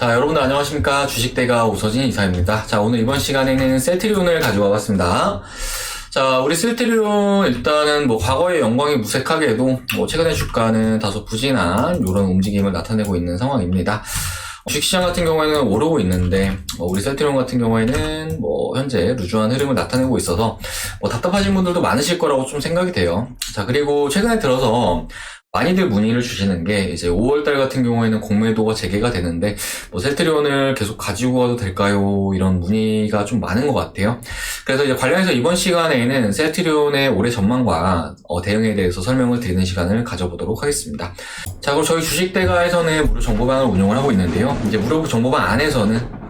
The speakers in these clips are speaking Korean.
자, 여러분들 안녕하십니까. 주식대가 오서진 이사입니다. 자, 오늘 이번 시간에는 셀트리온을 가져와 봤습니다. 자, 우리 셀트리온 일단은 과거의 영광이 무색하게도 최근의 주가는 다소 부진한 이런 움직임을 나타내고 있는 상황입니다. 주식시장 같은 경우에는 오르고 있는데 우리 셀트리온 같은 경우에는 현재 루즈한 흐름을 나타내고 있어서 답답하신 분들도 많으실 거라고 좀 생각이 돼요. 자, 그리고 최근에 들어서 많이들 문의를 주시는 게 이제 5월달 같은 경우에는 공매도가 재개가 되는데 셀트리온을 계속 가지고 가도 될까요? 이런 문의가 좀 많은 것 같아요. 그래서 이제 관련해서 이번 시간에는 셀트리온의 올해 전망과 대응에 대해서 설명을 드리는 시간을 가져보도록 하겠습니다. 자, 그럼 저희 주식대가에서는 무료 정보방을 운영을 하고 있는데요. 이제 무료 정보방 안에서는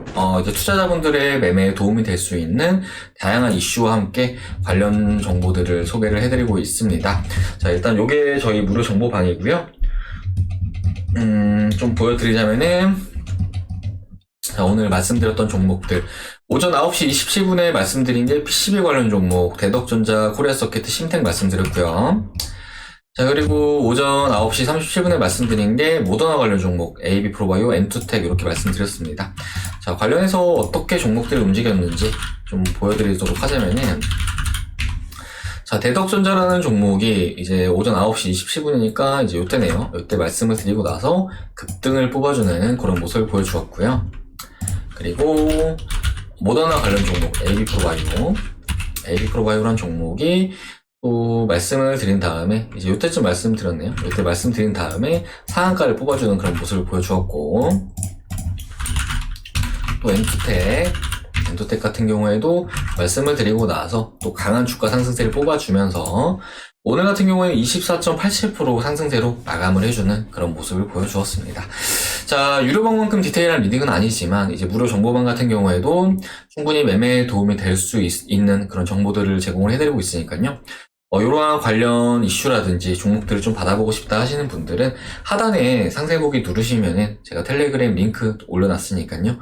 이제 투자자분들의 매매에 도움이 될 수 있는 다양한 이슈와 함께 관련 정보들을 소개를 해드리고 있습니다. 자, 일단 요게 저희 무료 정보방이고요. 좀 보여드리자면은, 자, 오늘 말씀드렸던 종목들. 오전 9시 27분에 말씀드린 게 PCB 관련 종목, 대덕전자, 코리아서킷, 심텍 말씀드렸고요. 자, 그리고 오전 9시 37분에 말씀드린 게 모더나 관련 종목, AB프로바이오, 엔투텍 이렇게 말씀드렸습니다. 자, 관련해서 어떻게 종목들이 움직였는지 좀 보여드리도록 하자면은, 자, 대덕전자라는 종목이 이제 오전 9시 27분이니까 이제 요때네요. 요때 말씀을 드리고 나서 급등을 뽑아주는 그런 모습을 보여주었고요. 그리고 모더나 관련 종목, AB프로바이오라는 종목이 또 말씀을 드린 다음에 이제 요때쯤 말씀드렸네요. 요때 말씀드린 다음에 상한가를 뽑아주는 그런 모습을 보여주었고, 또 엔투텍 같은 경우에도 말씀을 드리고 나서 또 강한 주가 상승세를 뽑아주면서 오늘 같은 경우에는 24.87% 상승세로 마감을 해주는 그런 모습을 보여주었습니다. 자, 유료방만큼 디테일한 리딩은 아니지만 이제 무료 정보방 같은 경우에도 충분히 매매에 도움이 될 수 있는 그런 정보들을 제공을 해드리고 있으니까요. 이러한 관련 이슈라든지 종목들을 좀 받아보고 싶다 하시는 분들은 하단에 상세보기 누르시면은 제가 텔레그램 링크 올려놨으니까요.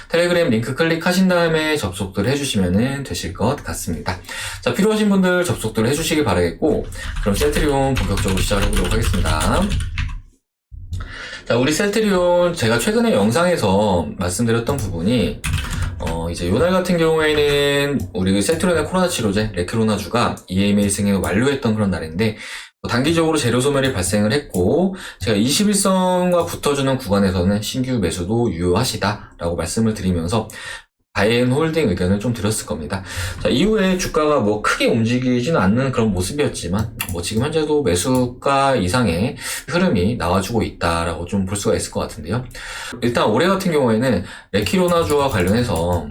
텔레그램 링크 클릭하신 다음에 접속들 해주시면은 되실 것 같습니다. 자, 필요하신 분들 접속들 해주시길 바라겠고, 그럼 셀트리온 본격적으로 시작해보도록 하겠습니다. 자, 우리 셀트리온 제가 최근에 영상에서 말씀드렸던 부분이 이제 요날 같은 경우에는 우리 셀트리온의 코로나 치료제 레키로나주가 EMA 승인을 완료했던 그런 날인데 단기적으로 재료 소멸이 발생을 했고 제가 21선과 붙어주는 구간에서는 신규 매수도 유효하시다라고 말씀을 드리면서 바이앤홀딩 의견을 좀 드렸을 겁니다. 자, 이후에 주가가 크게 움직이지는 않는 그런 모습이었지만 지금 현재도 매수가 이상의 흐름이 나와주고 있다라고 좀 볼 수가 있을 것 같은데요. 일단 올해 같은 경우에는 레키로나주와 관련해서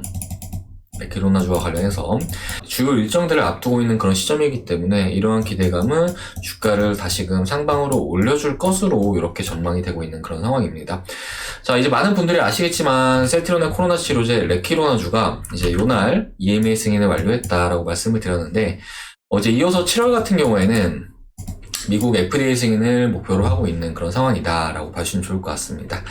주요 일정들을 앞두고 있는 그런 시점이기 때문에 이러한 기대감은 주가를 다시금 상방으로 올려줄 것으로 이렇게 전망이 되고 있는 그런 상황입니다. 자, 이제 많은 분들이 아시겠지만 셀트리온의 코로나 치료제 레키로나주가 이제 요날 EMA 승인을 완료했다라고 말씀을 드렸는데 어제 이어서 7월 같은 경우에는 미국 FDA 승인을 목표로 하고 있는 그런 상황이다라고 봐주시면 좋을 것 같습니다.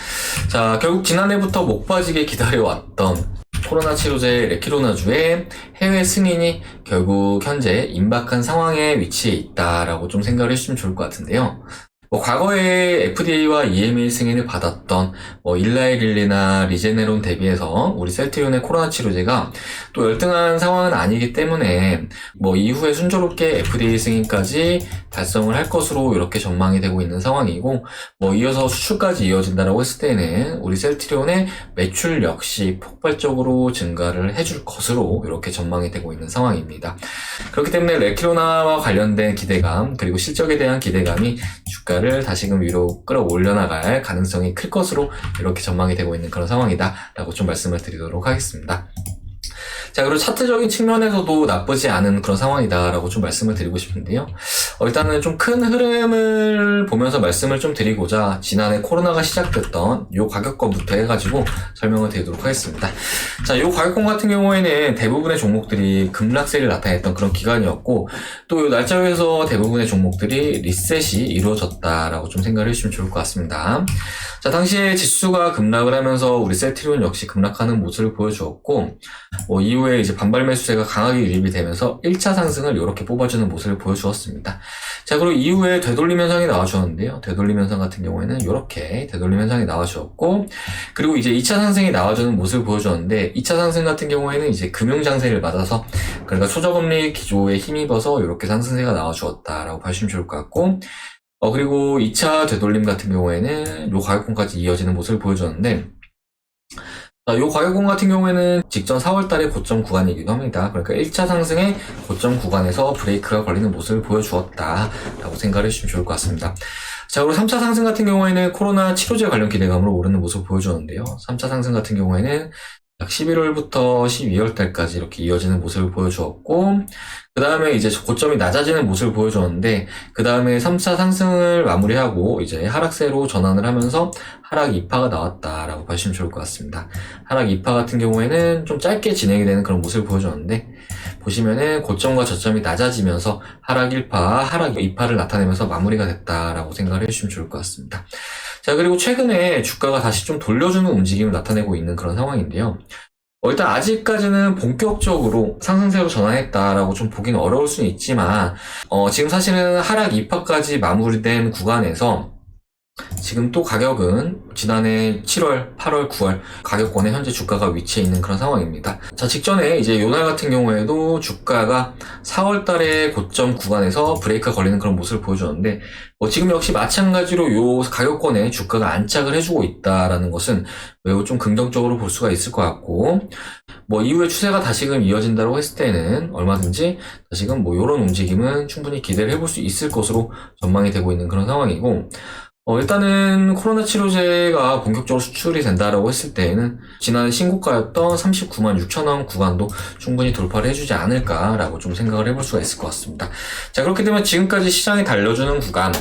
자, 결국 지난해부터 목 빠지게 기다려왔던 코로나 치료제 레키로나주의 해외 승인이 결국 현재 임박한 상황에 위치해 있다라고 좀 생각을 해주시면 좋을 것 같은데요. 과거에 FDA와 EMA 승인을 받았던 일라이릴리나 리제네론 대비해서 우리 셀트리온의 코로나 치료제가 또 열등한 상황은 아니기 때문에 이후에 순조롭게 FDA 승인까지 달성을 할 것으로 이렇게 전망이 되고 있는 상황이고 이어서 수출까지 이어진다라고 했을 때는 우리 셀트리온의 매출 역시 폭발적으로 증가를 해줄 것으로 이렇게 전망이 되고 있는 상황입니다. 그렇기 때문에 레키로나와 관련된 기대감 그리고 실적에 대한 기대감이 주가를 다시금 위로 끌어올려 나갈 가능성이 클 것으로 이렇게 전망이 되고 있는 그런 상황이다 라고 좀 말씀을 드리도록 하겠습니다. 자, 그리고 차트적인 측면에서도 나쁘지 않은 그런 상황이다라고 좀 말씀을 드리고 싶은데요. 일단은 좀 큰 흐름을 보면서 말씀을 좀 드리고자 지난해 코로나가 시작됐던 요 가격권부터 해가지고 설명을 드리도록 하겠습니다. 자, 요 가격권 같은 경우에는 대부분의 종목들이 급락세를 나타냈던 그런 기간이었고 또 요 날짜에서 대부분의 종목들이 리셋이 이루어졌다라고 좀 생각을 해주시면 좋을 것 같습니다. 자, 당시에 지수가 급락을 하면서 우리 셀트리온 역시 급락하는 모습을 보여주었고 이후 이후에 이제 반발 매수세가 강하게 유입이 되면서 1차 상승을 이렇게 뽑아주는 모습을 보여주었습니다. 자, 그리고 이후에 되돌림 현상이 나와주었는데요. 되돌림 현상 같은 경우에는 이렇게 되돌림 현상이 나와주었고, 그리고 이제 2차 상승이 나와주는 모습을 보여주었는데, 2차 상승 같은 경우에는 이제 금융장세를 맞아서, 그러니까 초저금리 기조에 힘입어서 이렇게 상승세가 나와주었다라고 봐주시면 좋을 것 같고, 그리고 2차 되돌림 같은 경우에는 요 가격권까지 이어지는 모습을 보여주었는데, 요 가격권 같은 경우에는 직전 4월달의 고점 구간이기도 합니다. 그러니까 1차 상승의 고점 구간에서 브레이크가 걸리는 모습을 보여주었다라고 생각을 해주시면 좋을 것 같습니다. 자, 그리고 3차 상승 같은 경우에는 코로나 치료제 관련 기대감으로 오르는 모습을 보여주었는데요. 3차 상승 같은 경우에는 약 11월부터 12월달까지 이렇게 이어지는 모습을 보여주었고, 그 다음에 이제 고점이 낮아지는 모습을 보여주었는데, 그 다음에 3차 상승을 마무리하고 이제 하락세로 전환을 하면서 하락 2파가 나왔다라고 봐주시면 좋을 것 같습니다. 하락 2파 같은 경우에는 좀 짧게 진행이 되는 그런 모습을 보여주었는데, 보시면은 고점과 저점이 낮아지면서 하락 1파, 하락 2파를 나타내면서 마무리가 됐다라고 생각을 해주시면 좋을 것 같습니다. 자, 그리고 최근에 주가가 다시 좀 돌려주는 움직임을 나타내고 있는 그런 상황인데요. 일단 아직까지는 본격적으로 상승세로 전환했다라고 좀 보기는 어려울 수는 있지만, 지금 사실은 하락 2파까지 마무리된 구간에서 지금 또 가격은 지난해 7월, 8월, 9월 가격권에 현재 주가가 위치해 있는 그런 상황입니다. 자, 직전에 이제 요날 같은 경우에도 주가가 4월 달에 고점 구간에서 브레이크가 걸리는 그런 모습을 보여주었는데, 지금 역시 마찬가지로 요 가격권에 주가가 안착을 해주고 있다라는 것은 매우 좀 긍정적으로 볼 수가 있을 것 같고, 이후에 추세가 다시금 이어진다고 했을 때는 얼마든지 다시금 요런 움직임은 충분히 기대를 해볼 수 있을 것으로 전망이 되고 있는 그런 상황이고, 일단은 코로나 치료제가 본격적으로 수출이 된다라고 했을 때에는 지난해 신고가였던 39만 6천 원 구간도 충분히 돌파를 해주지 않을까라고 좀 생각을 해볼 수가 있을 것 같습니다. 자, 그렇게 되면 지금까지 시장이 달려주는 구간,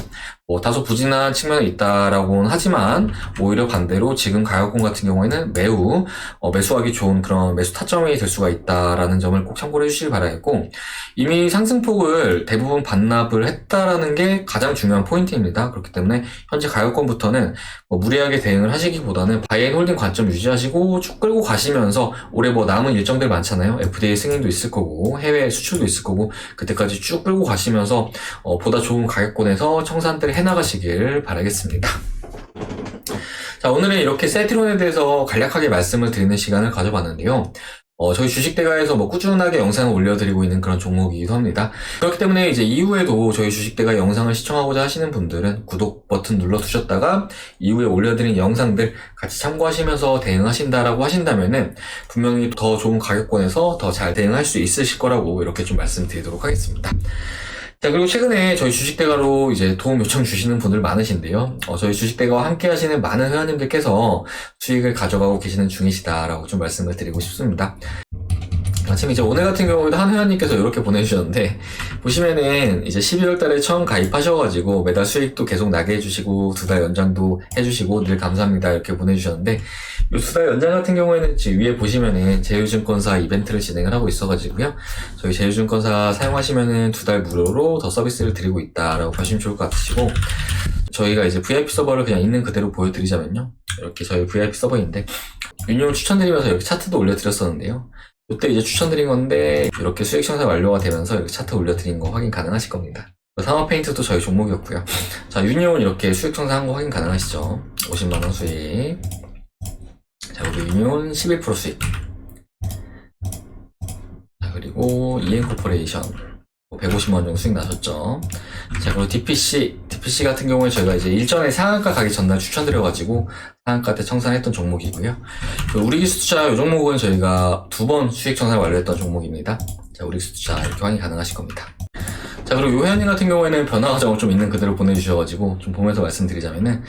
다소 부진한 측면이 있다라고는 하지만 오히려 반대로 지금 가격권 같은 경우에는 매우 매수하기 좋은 그런 매수 타점이 될 수가 있다라는 점을 꼭 참고를 해주시길 바라겠고, 이미 상승폭을 대부분 반납을 했다라는 게 가장 중요한 포인트입니다. 그렇기 때문에 현재 가격권부터는 무리하게 대응을 하시기보다는 바이앤홀딩 관점 유지하시고 쭉 끌고 가시면서 올해 남은 일정들 많잖아요. FDA 승인도 있을 거고 해외 수출도 있을 거고 그때까지 쭉 끌고 가시면서 보다 좋은 가격권에서 청산들을 해나가시길 바라겠습니다. 자, 오늘은 이렇게 세트론에 대해서 간략하게 말씀을 드리는 시간을 가져봤는데요. 저희 주식대가에서 꾸준하게 영상을 올려드리고 있는 그런 종목이기도 합니다. 그렇기 때문에 이제 이후에도 저희 주식대가 영상을 시청하고자 하시는 분들은 구독 버튼 눌러두셨다가 이후에 올려드린 영상들 같이 참고하시면서 대응하신다라고 하신다면은 분명히 더 좋은 가격권에서 더 잘 대응할 수 있으실 거라고 이렇게 좀 말씀드리도록 하겠습니다. 자, 그리고 최근에 저희 주식대가로 이제 도움 요청 주시는 분들 많으신데요. 저희 주식대가와 함께 하시는 많은 회원님들께서 수익을 가져가고 계시는 중이시다라고 좀 말씀을 드리고 싶습니다. 마침 이제 오늘 같은 경우에도 한 회원님께서 이렇게 보내주셨는데, 보시면은 이제 12월 달에 처음 가입하셔가지고 매달 수익도 계속 나게 해주시고 2달 연장도 해주시고 늘 감사합니다 이렇게 보내주셨는데, 이 2달 연장 같은 경우에는 지금 위에 보시면은 제휴증권사 이벤트를 진행을 하고 있어가지고요. 저희 제휴증권사 사용하시면은 2달 무료로 더 서비스를 드리고 있다라고 보시면 좋을 것 같으시고, 저희가 이제 VIP 서버를 그냥 있는 그대로 보여드리자면요. 이렇게 저희 VIP 서버인데, 유님을 추천드리면서 이렇게 차트도 올려드렸었는데요. 이때 이제 추천드린 건데 이렇게 수익 형성 완료가 되면서 이렇게 차트 올려드린 거 확인 가능하실 겁니다. 상업 페인트도 저희 종목이었고요. 자, 유니온 이렇게 수익 형성한 거 확인 가능하시죠? 50만원 수익. 자, 우리 유니온 11% 수익. 자, 그리고 이엔코퍼레이션 150만원 정도 수익 나셨죠? 자, 그리고 DPC 같은 경우에 저희가 이제 일전에 상한가 가기 전날 추천드려가지고 상한가 때 청산했던 종목이고요. 우리기술투자 이 종목은 저희가 2번 수익 청산 완료했던 종목입니다. 자, 우리기술투자 이렇게 확인 가능하실 겁니다. 자, 그리고 요 회원님 같은 경우에는 변화 과정을 좀 있는 그대로 보내주셔가지고 좀 보면서 말씀드리자면은,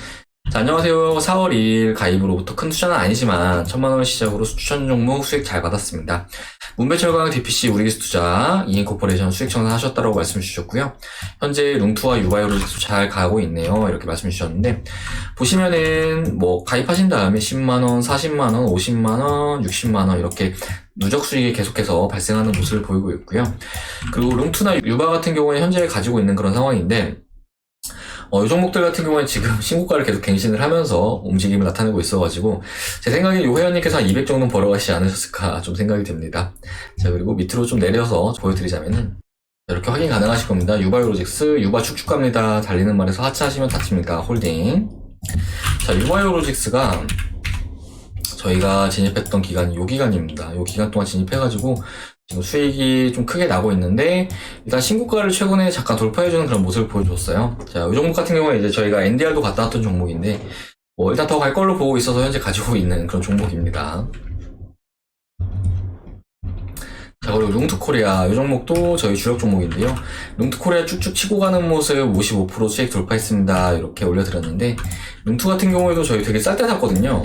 자, 안녕하세요. 4월 2일 가입으로부터 큰 투자는 아니지만 1000만원 시작으로 추천 종목 수익 잘 받았습니다. 문배철강 DPC 우리기술투자 이엔코퍼레이션 수익 청산하셨다고 말씀 주셨고요. 현재 룽투와 유바이오를 계속 잘 가고 있네요. 이렇게 말씀 주셨는데, 보시면은 가입하신 다음에 10만원, 40만원, 50만원, 60만원 이렇게 누적 수익이 계속해서 발생하는 모습을 보이고 있고요. 그리고 룽투나 유바 같은 경우에 현재 가지고 있는 그런 상황인데, 이 종목들 같은 경우에 지금 신고가를 계속 갱신을 하면서 움직임을 나타내고 있어가지고 제 생각에 요 회원님께서 한 200 정도는 벌어가시지 않으셨을까 좀 생각이 됩니다. 자, 그리고 밑으로 좀 내려서 보여드리자면은 이렇게 확인 가능하실 겁니다. 유바이오로직스, 유바 축축갑니다. 달리는 말에서 하차하시면 닫힙니다. 홀딩. 자, 유바이오로직스가 저희가 진입했던 기간이 요 기간입니다. 요 기간 동안 진입해가지고 지금 수익이 좀 크게 나고 있는데 일단 신고가를 최근에 잠깐 돌파해주는 그런 모습을 보여줬어요. 자, 이 종목 같은 경우에 이제 저희가 NDR도 갔다 왔던 종목인데 일단 더 갈 걸로 보고 있어서 현재 가지고 있는 그런 종목입니다. 자, 그리고 룽투코리아 이 종목도 저희 주력 종목인데요. 룽투코리아 쭉쭉 치고 가는 모습 55% 수익 돌파했습니다. 이렇게 올려드렸는데 룽투 같은 경우에도 저희 되게 쌀 때 샀거든요.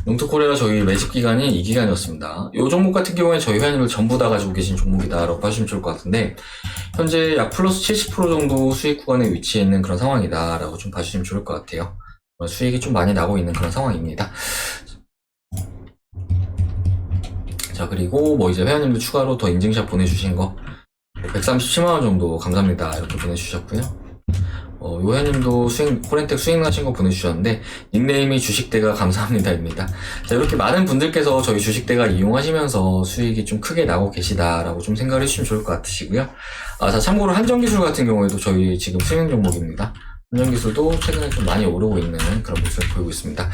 룽투코리아 저희 매집 기간이 이 기간이었습니다. 이 종목 같은 경우에 저희 회원님들 전부 다 가지고 계신 종목이다라고 봐주시면 좋을 것 같은데 현재 약 플러스 70% 정도 수익 구간에 위치해 있는 그런 상황이다라고 좀 봐주시면 좋을 것 같아요. 수익이 좀 많이 나고 있는 그런 상황입니다. 자, 그리고 이제 회원님들 추가로 더 인증샷 보내주신 거 137만원 정도 감사합니다. 이렇게 보내주셨고요. 요 회원님도 코렌텍 수익 나신 거 보내주셨는데 닉네임이 주식대가 감사합니다입니다. 자, 이렇게 많은 분들께서 저희 주식대가 이용하시면서 수익이 좀 크게 나고 계시다라고 좀 생각을 해주시면 좋을 것 같으시고요. 자, 참고로 한정기술 같은 경우에도 저희 지금 수익 종목입니다. 한정기술도 최근에 좀 많이 오르고 있는 그런 모습을 보이고 있습니다.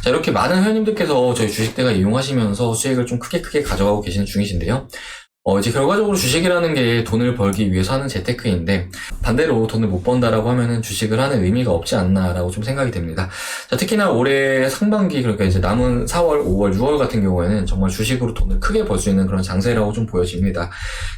자, 이렇게 많은 회원님들께서 저희 주식대가 이용하시면서 수익을 좀 크게 가져가고 계시는 중이신데요. 이제 결과적으로 주식이라는 게 돈을 벌기 위해서 하는 재테크인데 반대로 돈을 못 번다라고 하면은 주식을 하는 의미가 없지 않나라고 좀 생각이 됩니다. 자, 특히나 올해 상반기 그러니까 이제 남은 4월, 5월, 6월 같은 경우에는 정말 주식으로 돈을 크게 벌 수 있는 그런 장세라고 좀 보여집니다.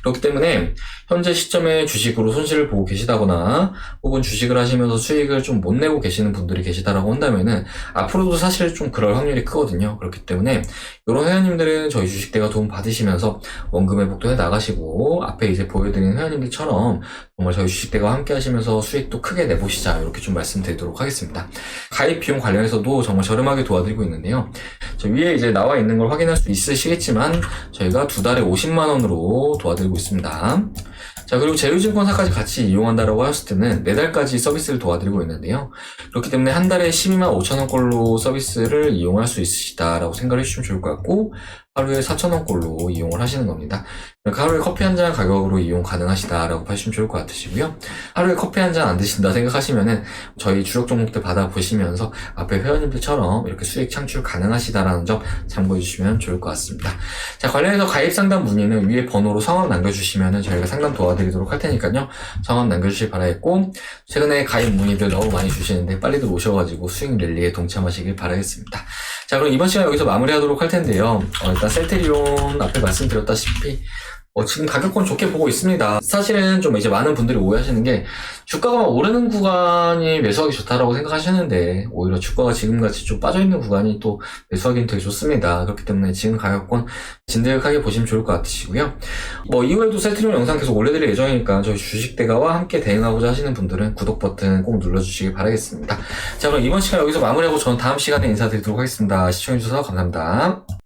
그렇기 때문에 현재 시점에 주식으로 손실을 보고 계시다거나 혹은 주식을 하시면서 수익을 좀 못 내고 계시는 분들이 계시다라고 한다면은 앞으로도 사실 좀 그럴 확률이 크거든요. 그렇기 때문에 이런 회원님들은 저희 주식대가 도움 받으시면서 원금 회복도 해 나가시고 앞에 이제 보여드린 회원님들처럼 정말 저희 주식대가 함께 하시면서 수익도 크게 내보시자 이렇게 좀 말씀드리도록 하겠습니다. 가입 비용 관련해서도 정말 저렴하게 도와드리고 있는데요. 저 위에 이제 나와 있는 걸 확인할 수 있으시겠지만 저희가 2달에 50만원으로 도와드리고 있습니다. 자, 그리고 제휴증권사까지 같이 이용한다라고 하셨을 때는 4달까지 서비스를 도와드리고 있는데요. 그렇기 때문에 한 달에 12만 5천원꼴로 서비스를 이용할 수 있으시다라고 생각을 해주시면 좋을 것 같고 하루에 4,000원꼴로 이용을 하시는 겁니다. 그러니까 하루에 커피 한 잔 가격으로 이용 가능하시다라고 봐주시면 좋을 것 같으시고요. 하루에 커피 한 잔 안 드신다 생각하시면은 저희 주력 종목들 받아보시면서 앞에 회원님들처럼 이렇게 수익 창출 가능하시다라는 점 참고해 주시면 좋을 것 같습니다. 자, 관련해서 가입 상담 문의는 위에 번호로 성함 남겨주시면은 저희가 상담 도와드리도록 할 테니까요. 성함 남겨주시기 바라겠고 최근에 가입 문의들 너무 많이 주시는데 빨리들 오셔가지고 수익 랠리에 동참하시길 바라겠습니다. 자, 그럼 이번 시간 여기서 마무리하도록 할 텐데요. 일단 셀테리온 앞에 말씀드렸다시피 지금 가격권 좋게 보고 있습니다. 사실은 좀 이제 많은 분들이 오해하시는 게 주가가 오르는 구간이 매수하기 좋다라고 생각하시는데 오히려 주가가 지금같이 좀 빠져있는 구간이 또 매수하기는 되게 좋습니다. 그렇기 때문에 지금 가격권 진득하게 보시면 좋을 것 같으시고요. 이후에도 셀트리온 영상 계속 올려드릴 예정이니까 저희 주식대가와 함께 대응하고자 하시는 분들은 구독 버튼 꼭 눌러주시기 바라겠습니다. 자, 그럼 이번 시간 여기서 마무리하고 저는 다음 시간에 인사드리도록 하겠습니다. 시청해주셔서 감사합니다.